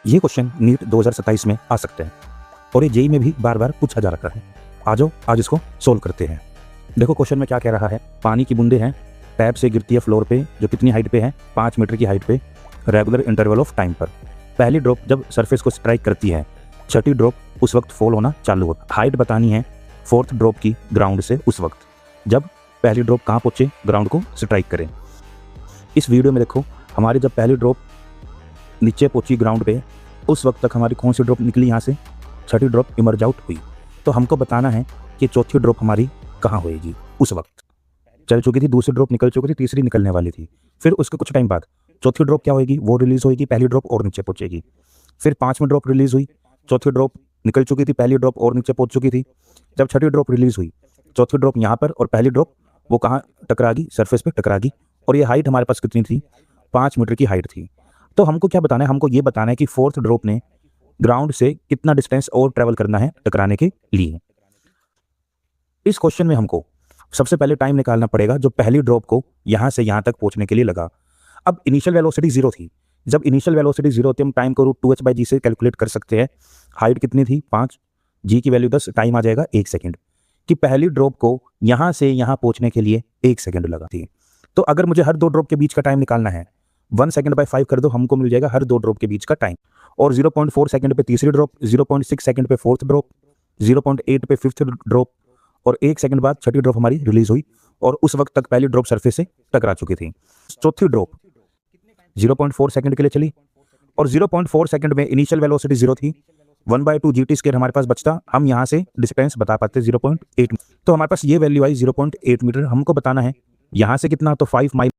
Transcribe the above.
ये question NEET 2027 में आ सकते हैं और ये जेईई में भी बार बार पूछा जा रहा है। आ जाओ आज इसको सोल्व करते हैं। देखो क्वेश्चन में क्या कह रहा है, पानी की बूंदें हैं, टैप से गिरती है फ्लोर पे, जो कितनी हाइट पे है, 5 मीटर की हाइट पे, रेगुलर इंटरवल ऑफ टाइम पर। पहली ड्रॉप जब सरफेस को स्ट्राइक करती है, छठी ड्रॉप उस वक्त फॉल होना चालू होता है। हाइट बतानी है फोर्थ ड्रॉप की ग्राउंड से उस वक्त जब पहली ड्रॉप कहाँ पहुंचे, ग्राउंड को स्ट्राइक करें। इस वीडियो में देखो हमारी जब पहली ड्रॉप नीचे पहुंची ग्राउंड पे, उस वक्त तक हमारी कौन सी ड्रॉप निकली, यहाँ से छठी ड्रॉप इमर्ज आउट हुई। तो हमको बताना है कि चौथी ड्रॉप हमारी कहाँ होएगी। उस वक्त चल चुकी थी, दूसरी ड्रॉप निकल चुकी थी, तीसरी निकलने वाली थी। फिर उसके कुछ टाइम बाद चौथी ड्रॉप क्या होएगी, वो रिलीज होएगी, पहली ड्रॉप और नीचे पहुंचेगी। फिर 5वीं ड्रॉप रिलीज हुई, चौथी ड्रॉप निकल चुकी थी, पहली ड्रॉप और नीचे पहुंच चुकी थी। जब छठी ड्रॉप रिलीज हुई, चौथी ड्रॉप यहाँ पर और पहली ड्रॉप वो कहाँ टकरागी, सरफेस पे टकरागी। और ये हाइट हमारे पास कितनी थी, 5 मीटर की हाइट थी। तो हमको क्या बताना है, हमको ये बताना है कि फोर्थ ड्रॉप ने ग्राउंड से कितना डिस्टेंस और ट्रेवल करना है टकराने के लिए। इस क्वेश्चन में हमको सबसे पहले टाइम निकालना पड़ेगा जो पहली ड्रॉप को यहां से यहां तक पहुंचने के लिए लगा। अब इनिशियल वेलोसिटी 0 थी, जब इनिशियल वेलोसिटी 0 थी हम टाइम को √2h/g से कैलकुलेट कर सकते हैं। हाइट कितनी थी, 5, g की वैल्यू 10, टाइम आ जाएगा 1 सेकेंड। कि पहली ड्रॉप को यहां से यहां पहुंचने के लिए 1 सेकेंड लगा थी। तो अगर मुझे हर दो ड्रॉप के बीच का टाइम निकालना है, 1 सेकेंड बाय 5 कर दो, हमको मिल जाएगा हर दो ड्रॉप के बीच का टाइम। और 0.4 सेकेंड पे तीसरी ड्रॉप, 0.6 सेकेंड पे फोर्थ ड्रॉप, 0.8 पे फिफ्थ ड्रॉप, और 1 सेकेंड बाद छठी ड्रॉप हमारी रिलीज हुई और उस वक्त तक पहली ड्रॉप सरफेस से टकरा चुकी थी। चौथी ड्रॉप 0.4 सेकेंड के लिए चली और 0.4 सेकेंड में इनिशियल वेलोसिटी 0 थी, 1/2 GT² हमारे पास बचता। हम यहाँ से डिस्टेंस बता पाते 0.8, तो हमारे पास ये वैल्यू आई 0.8 मीटर। हमको बताना है यहाँ से कितना, तो 5 माइल